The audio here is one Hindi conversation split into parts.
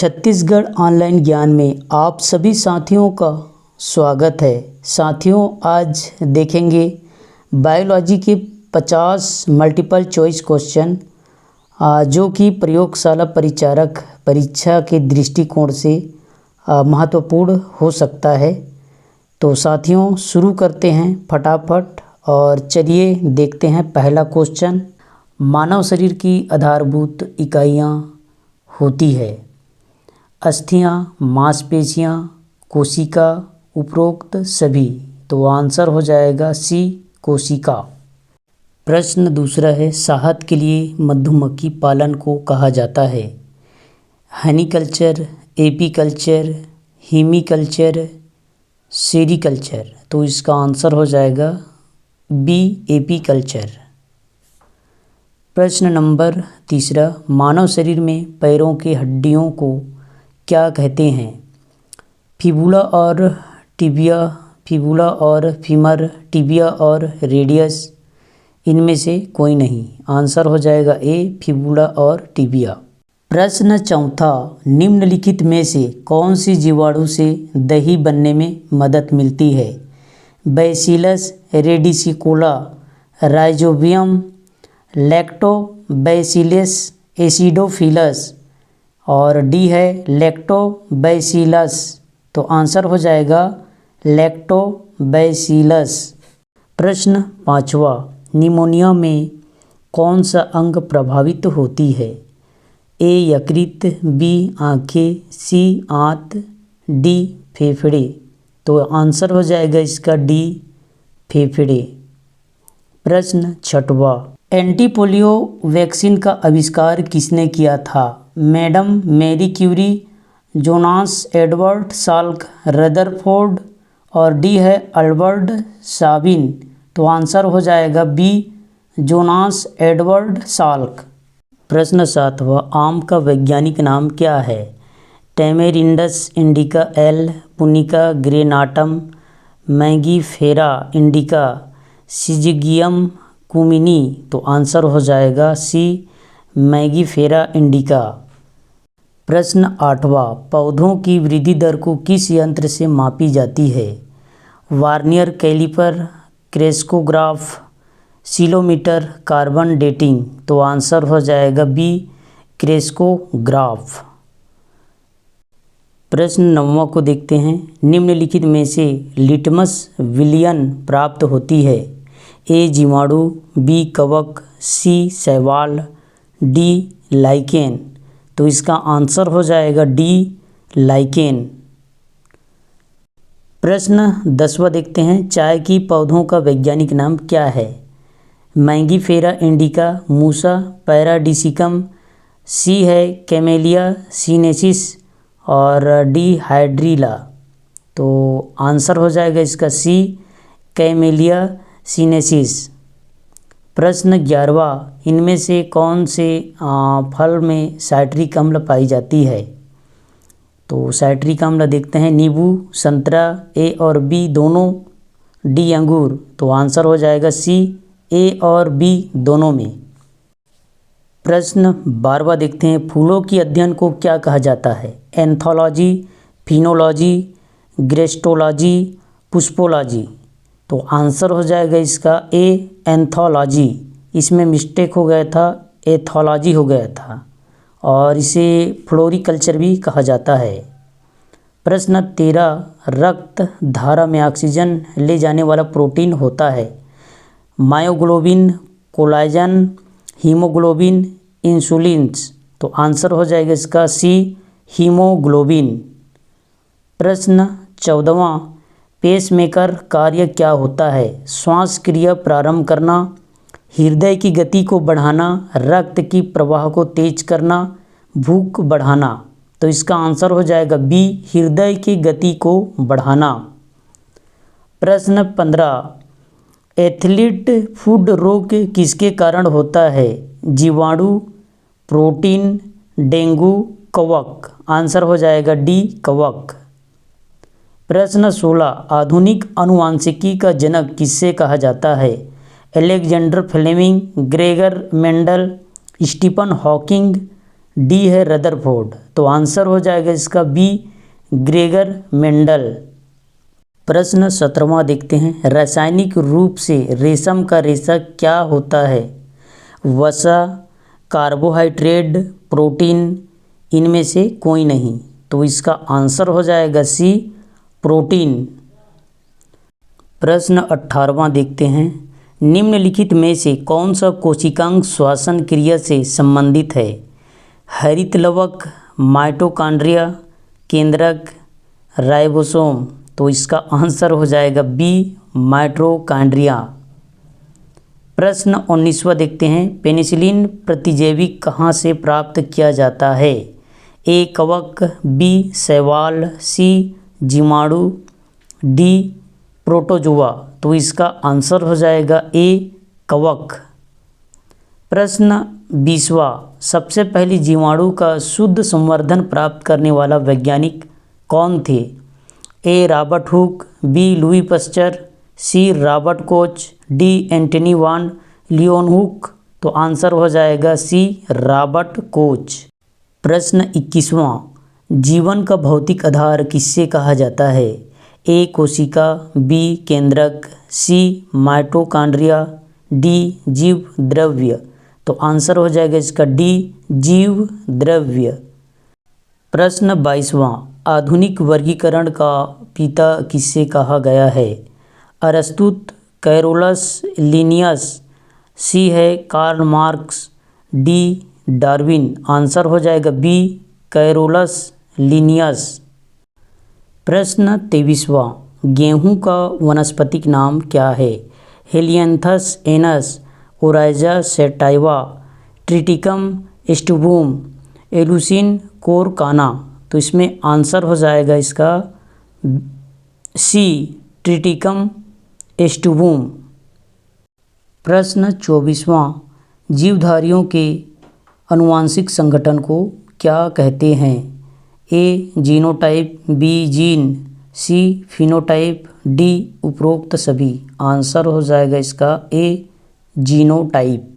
छत्तीसगढ़ ऑनलाइन ज्ञान में आप सभी साथियों का स्वागत है। साथियों, आज देखेंगे बायोलॉजी के 50 मल्टीपल चॉइस क्वेश्चन जो कि प्रयोगशाला परिचारक परीक्षा के दृष्टिकोण से महत्वपूर्ण हो सकता है। तो साथियों, शुरू करते हैं फटाफट और चलिए देखते हैं पहला क्वेश्चन। मानव शरीर की आधारभूत इकाइयाँ होती है अस्थियाँ, मांसपेशियाँ, कोशिका, उपरोक्त सभी। तो आंसर हो जाएगा सी, कोशिका। प्रश्न दूसरा है, शहद के लिए मधुमक्खी पालन को कहा जाता है हनी कल्चर, एपीकल्चर, हीमीकल्चर, सेरीकल्चर। तो इसका आंसर हो जाएगा बी, एपीकल्चर। प्रश्न नंबर तीसरा, मानव शरीर में पैरों के हड्डियों को क्या कहते हैं? फिबुला और टिबिया, फिबुला और फीमर, टिबिया और रेडियस। इनमें से कोई नहीं। आंसर हो जाएगा ए, फिबुला और टिबिया। प्रश्न चौथा, निम्नलिखित में से कौन सी जीवाणु से दही बनने में मदद मिलती है? बैसिलस रेडिसिकोला, राइजोबियम, लैक्टोबैसिलस एसिडोफिलस और डी है लैक्टोबैसिलस। तो आंसर हो जाएगा लैक्टोबैसिलस। प्रश्न पाँचवा, निमोनिया में कौन सा अंग प्रभावित होती है? ए, यकृत, बी, आँखें, सी, आंत, डी, फेफड़े। तो आंसर हो जाएगा इसका डी, फेफड़े। प्रश्न छठवा, एंटीपोलियो वैक्सीन का आविष्कार किसने किया था? Madam Marie Curie, Jonas Edward Salk, Rutherford और डी है अल्बर्ट साबिन। तो आंसर हो जाएगा बी, जोनास एडवर्ड साल्क। प्रश्न सातवां, आम का वैज्ञानिक नाम क्या है? टेमेरिंडस indica L, Punika ग्रेनाटम, Mangifera indica, Syzygium कुमिनी। तो आंसर हो जाएगा सी, मैंगीफेरा इंडिका। प्रश्न आठवां, पौधों की वृद्धि दर को किस यंत्र से मापी जाती है? Vernier calliper, crescograph, ceilometer, carbon dating. तो आंसर हो जाएगा बी, क्रेस्कोग्राफ। प्रश्न नौवां को देखते हैं, निम्नलिखित में से लिटमस विलयन प्राप्त होती है? ए, जीवाणु, बी, कवक, सी, शैवाल, डी, लाइकेन। तो इसका आंसर हो जाएगा डी, लाइकेन। प्रश्न 10वां देखते हैं, चाय की पौधों का वैज्ञानिक नाम क्या है? मैंगीफेरा इंडिका, मूसा पैराडिसिकम, सी है कैमेलिया सीनेसिस और डी, हाइड्रीला। तो आंसर हो जाएगा इसका सी, कैमेलिया सीनेसिस। प्रश्न 11वां, इनमें से कौन से फल में साइट्रिक अम्ल पाई जाती है? तो साइट्रिक अम्ल देखते हैं, नींबू, संतरा, ए और बी दोनों, डी, अंगूर। तो आंसर हो जाएगा सी, ए और बी दोनों में। प्रश्न 12वां देखते हैं, फूलों की अध्ययन को क्या कहा जाता है? एंथोलॉजी, फिनोलॉजी, ग्रेस्टोलॉजी, पुष्पोलॉजी। तो आंसर हो जाएगा इसका ए, एंथोलॉजी। इसमें मिस्टेक हो गया था, एथोलॉजी हो गया था और इसे फ्लोरिकल्चर भी कहा जाता है। प्रश्न 13, रक्त धारा में ऑक्सीजन ले जाने वाला प्रोटीन होता है? Myoglobin, collagen, haemoglobin, insulins. तो आंसर हो जाएगा इसका सी, हीमोग्लोबिन। प्रश्न 14वां, पेसमेकर कार्य क्या होता है? श्वास क्रिया प्रारंभ करना, हृदय की गति को बढ़ाना, रक्त की प्रवाह को तेज करना, भूख बढ़ाना। तो इसका आंसर हो जाएगा बी, हृदय की गति को बढ़ाना। प्रश्न 15, एथलीट फूड रोग किसके कारण होता है? जीवाणु, प्रोटीन, डेंगू, कवक। आंसर हो जाएगा डी, कवक। प्रश्न 16, आधुनिक आनुवांशिकी का जनक किससे कहा जाता है? Alexander Fleming, Gregor Mendel, Stephen Hawking, D है रदरफोर्ड। तो आंसर हो जाएगा इसका बी ग्रेगर मेंडल। प्रश्न 17वां देखते हैं, रासायनिक रूप से रेशम का रेशा क्या होता है? वसा, कार्बोहाइड्रेट, प्रोटीन, इनमें से कोई नहीं। तो इसका आंसर हो जाएगा सी प्रोटीन। प्रश्न 18वां देखते हैं, निम्नलिखित में से कौन सा कोशिकांग श्वसन क्रिया से संबंधित है? हरितलवक, माइटोकॉन्ड्रिया, केंद्रक, राइबोसोम। तो इसका आंसर हो जाएगा बी माइटोकॉन्ड्रिया। प्रश्न 19वां देखते हैं, पेनिसिलिन प्रतिजैविक कहाँ से प्राप्त किया जाता है? ए कवक, बी शैवाल, सी जीवाणु, डी प्रोटोजोआ। तो इसका आंसर हो जाएगा ए कवक। प्रश्न 20वां, सबसे पहली जीवाणु का शुद्ध संवर्धन प्राप्त करने वाला वैज्ञानिक कौन थे? A Robert Hooke, B Louis Pasteur, C Robert Koch, D Antonie van Leeuwenhoek. तो आंसर हो जाएगा सी रॉबर्ट कोच। प्रश्न 21वां, जीवन का भौतिक आधार किससे कहा जाता है? ए कोशिका, बी केंद्रक, सी माइटोकॉन्ड्रिया, डी जीव द्रव्य। तो आंसर हो जाएगा इसका डी जीव द्रव्य। प्रश्न 22वां, आधुनिक वर्गीकरण का पिता किससे कहा गया है? अरस्तु, कैरोलस, लिनियस, सी है Karl Marx, D Darwin. Answer हो जाएगा बी कैरोलस लिनियस। प्रश्न 23वां, गेहूं का वानस्पतिक नाम क्या है? Helianthus annuus, Oryza sativa, Triticum aestivum, Eleusine coracana. तो इसमें आंसर हो जाएगा इसका सी ट्रिटिकम एस्टुबूम। प्रश्न 24वां, जीवधारियों के आनुवांशिक संगठन को क्या कहते हैं? A genotype, B gene, C phenotype, D उपरोक्त सभी। आंसर हो जाएगा इसका ए जीनोटाइप।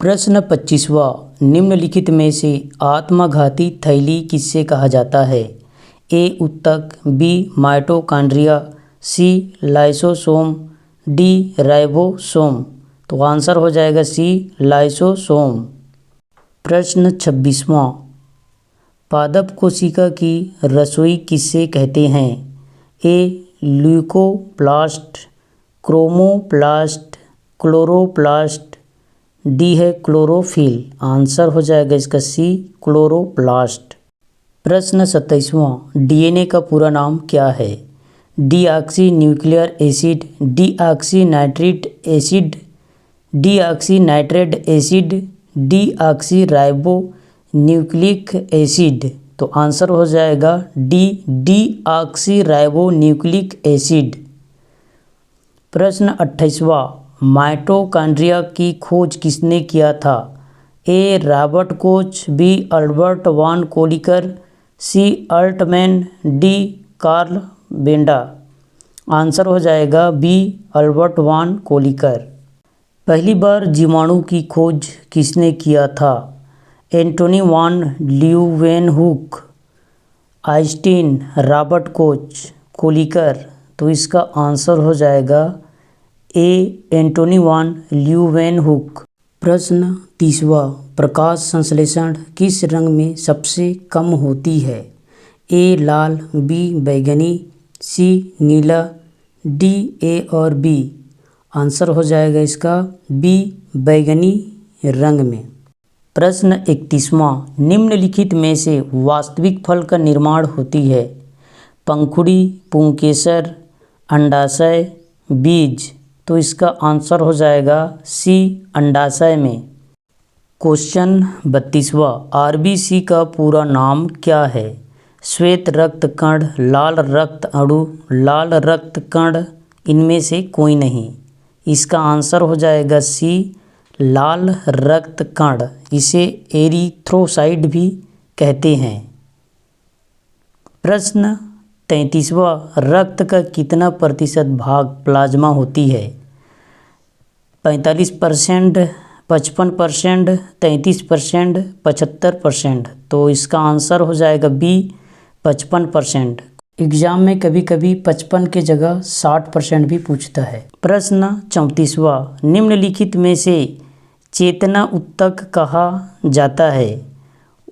प्रश्न 25वां, निम्नलिखित में से आत्मघाती थैली किससे कहा जाता है? ए उत्तक, बी माइटोकॉन्ड्रिया, सी लाइसोसोम, डी राइबोसोम। तो आंसर हो जाएगा सी लाइसोसोम। प्रश्न 26वां, पादप कोशिका की रसोई किससे कहते हैं? ए ल्यूकोप्लास्ट, क्रोमोप्लास्ट, क्लोरोप्लास्ट, डी है क्लोरोफिल। आंसर हो जाएगा इसका सी क्लोरोप्लास्ट। प्रश्न 27वां, डीएनए का पूरा नाम क्या है? Deoxy nuclear acid, deoxy nitric acid, deoxy nitrate acid, deoxyribonucleic acid. तो आंसर हो जाएगा D deoxyribonucleic acid. प्रश्न 28वां, माइटोकॉन्ड्रिया की खोज किसने किया था? A Robert Koch, B Albert von Kolliker, C Altmann, D Karl Benda. Answer हो जाएगा बी अल्बर्ट वान कोलिकर। पहली बार जीवाणु की खोज किसने किया था? एंटोनी वान Leeuwenhoek, Einstein, Robert Koch, Kolliker. तो इसका आंसर हो जाएगा ए एंटोनी वान ल्यूवेनहुक। प्रश्न 30वां, प्रकाश संश्लेषण किस रंग में सबसे कम होती है? ए लाल, बी बैंगनी, सी नीला, डी ए और बी। आंसर हो जाएगा इसका बी बैंगनी रंग में। प्रश्न 31वां, निम्नलिखित में से वास्तविक फल का निर्माण होती है? पंखुड़ी, पुंकेसर, अंडाशय, बीज। तो इसका आंसर हो जाएगा सी अंडाशय में। क्वेश्चन 32वां, आरबीसी का पूरा नाम क्या है? श्वेत रक्त कण, लाल रक्त अणु, लाल रक्त कण, इनमें से कोई नहीं। इसका आंसर हो जाएगा सी लाल रक्त कण। इसे एरिथ्रोसाइट भी कहते हैं। प्रश्न 33वां, रक्त का कितना प्रतिशत भाग प्लाज्मा होती है? 45%, 55%, 33%, 75%। तो इसका आंसर हो जाएगा बी 55%। एग्जाम में कभी कभी 55 के जगह 60% भी पूछता है। प्रश्न 34वां, निम्नलिखित में से चेतना उत्तक कहा जाता है?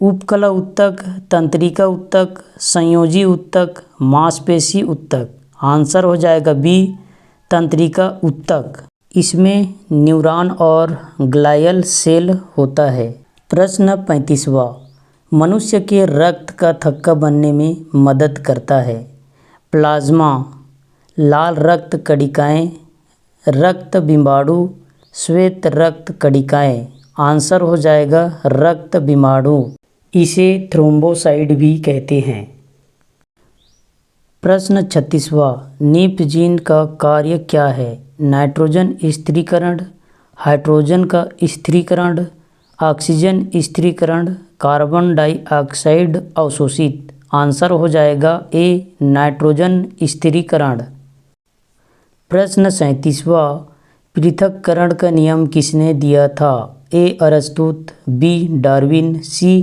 उपकला उत्तक, तंत्रिका उत्तक, संयोजी उत्तक, मांसपेशी उत्तक। आंसर हो जाएगा बी तंत्रिका उत्तक। इसमें न्यूरॉन और ग्लायल सेल होता है। प्रश्न 35वां, मनुष्य के रक्त का थक्का बनने में मदद करता है? प्लाज्मा, लाल रक्त कणिकाएं, रक्त बिंबाणु, श्वेत रक्त कणिकाएं। आंसर हो जाएगा रक्त बिंबाणु। इसे थ्रोम्बोसाइट भी कहते हैं। प्रश्न 36वां, नीप जीन का कार्य क्या है? नाइट्रोजन स्थिरीकरण, हाइड्रोजन का स्थिरीकरण, ऑक्सीजन स्थिरीकरण, कार्बन डाइऑक्साइड अवशोषित। आंसर हो जाएगा ए नाइट्रोजन स्थिरीकरण। प्रश्न 37वां, पृथक्करण का नियम किसने दिया था? ए अरस्तु, बी डार्विन, सी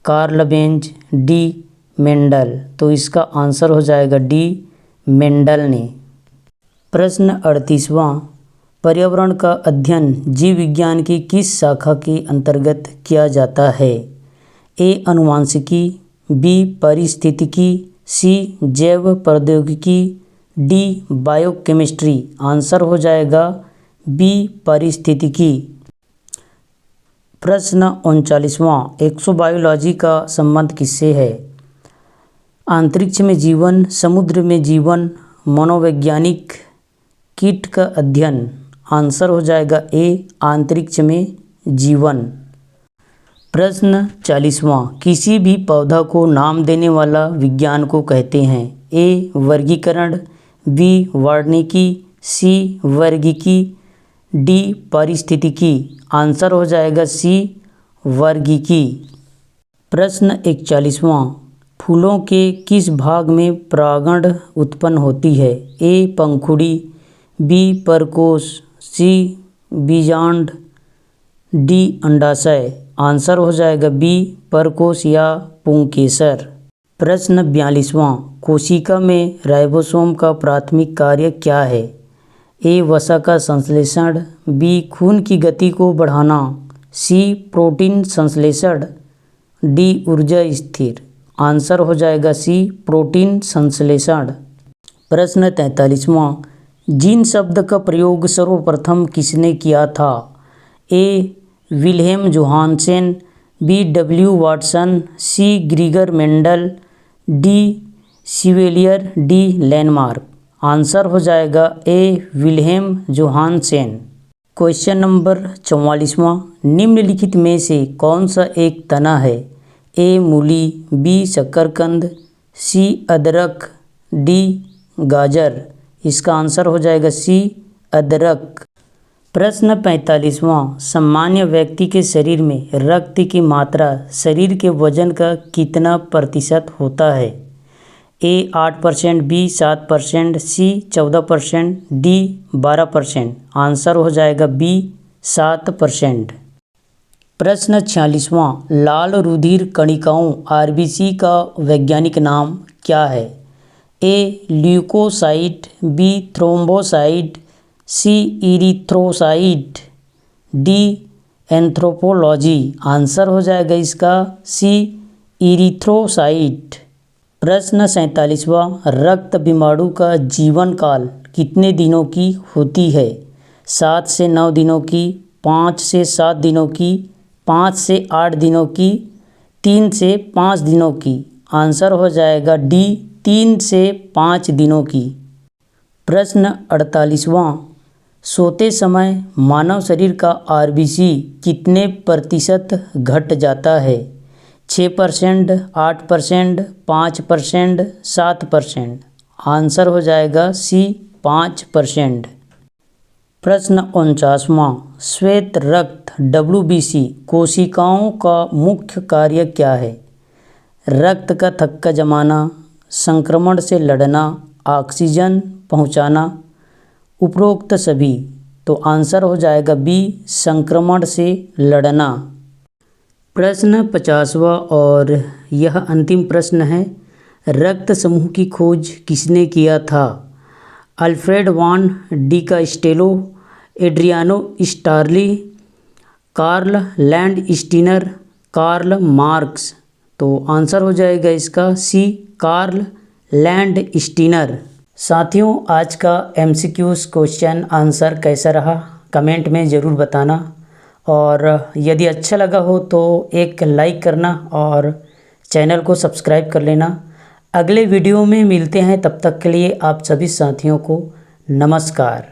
कार्ल बेंज, डी मेंडल। तो इसका आंसर हो जाएगा डी मेंडल ने। प्रश्न 38वां, पर्यावरण का अध्ययन जीव विज्ञान की किस शाखा के अंतर्गत किया जाता है? ए आनुवंशिकी, बी पारिस्थितिकी, सी जैव प्रौद्योगिकी, डी बायोकेमिस्ट्री। आंसर हो जाएगा बी पारिस्थितिकी। प्रश्न 39वां, एक्सोबायोलॉजी का संबंध किससे है? अंतरिक्ष में जीवन, समुद्र में जीवन, मनोवैज्ञानिक, कीट का अध्ययन। आंसर हो जाएगा ए अंतरिक्ष में जीवन। प्रश्न 40वां, किसी भी पौधा को नाम देने वाला विज्ञान को कहते हैं? ए वर्गीकरण, बी वार्निकी, सी वर्गिकी, डी पारिस्थितिकी। आंसर हो जाएगा सी वर्गिकी। प्रश्न 41वां, फूलों के किस भाग में परागण उत्पन्न होती है? ए पंखुड़ी, बी परकोश, सी बीजांड, डी अंडाशय। आंसर हो जाएगा बी परकोश या पुंकेसर। प्रश्न 42वां, कोशिका में राइबोसोम का प्राथमिक कार्य क्या है? ए वसा का संश्लेषण, बी खून की गति को बढ़ाना, सी प्रोटीन संश्लेषण, डी ऊर्जा स्थिर। आंसर हो जाएगा सी प्रोटीन संश्लेषण। प्रश्न 43वां, जीन शब्द का प्रयोग सर्वप्रथम किसने किया था? A Wilhelm Johannsen, B W Watson, C Gregor Mendel, D Chevalier, D Landmark. Answer हो जाएगा A Wilhelm Johannsen. Question number 44वां, निम्नलिखित में से कौन सा एक तना है? ए मूली, बी शकरकंद, सी अदरक, डी गाजर। इसका आंसर हो जाएगा सी अदरक। प्रश्न 45वां, सामान्य व्यक्ति के शरीर में रक्त की मात्रा शरीर के वजन का कितना प्रतिशत होता है? ए 8%, बी 7%, सी 14%, डी 12%। आंसर हो जाएगा बी 7%। प्रश्न 46वां, लाल रुधिर कणिकाओं आरबीसी का वैज्ञानिक नाम क्या है? ए ल्यूकोसाइट, बी थ्रोम्बोसाइट, सी इरिथ्रोसाइट, डी एंथ्रोपोलॉजी। आंसर हो जाएगा इसका सी इरिथ्रोसाइट। प्रश्न 47वां, रक्त बिंबाणु का जीवन काल कितने दिनों की होती है? 7 से 9 दिनों की, 5 से 7 दिनों की, 5 से 8 दिनों की, 3 से 5 दिनों की। आंसर हो जाएगा डी 3 से 5 दिनों की। प्रश्न 48वां, सोते समय मानव शरीर का आरबीसी कितने प्रतिशत घट जाता है? 6%, 8%, 5%, 7%। आंसर हो जाएगा सी 5%। प्रश्न 49वां, श्वेत रक्त WBC कोशिकाओं का मुख्य कार्य क्या है? रक्त का थक्का जमाना, संक्रमण से लड़ना, ऑक्सीजन पहुंचाना, उपरोक्त सभी। तो आंसर हो जाएगा बी, संक्रमण से लड़ना। प्रश्न 50वां और यह अंतिम प्रश्न है। रक्त समूह की खोज किसने किया था? Alfred von Decastello, Adriano Sturli, Karl Landsteiner, Karl Marx. तो आंसर हो जाएगा इसका सी, कार्ल लैंडस्टीनर। साथियों, आज का एमसीक्यूज़ क्वेश्चन आंसर कैसा रहा कमेंट में ज़रूर बताना, और यदि अच्छा लगा हो तो एक लाइक करना और चैनल को सब्सक्राइब कर लेना। अगले वीडियो में मिलते हैं, तब तक के लिए आप सभी साथियों को नमस्कार।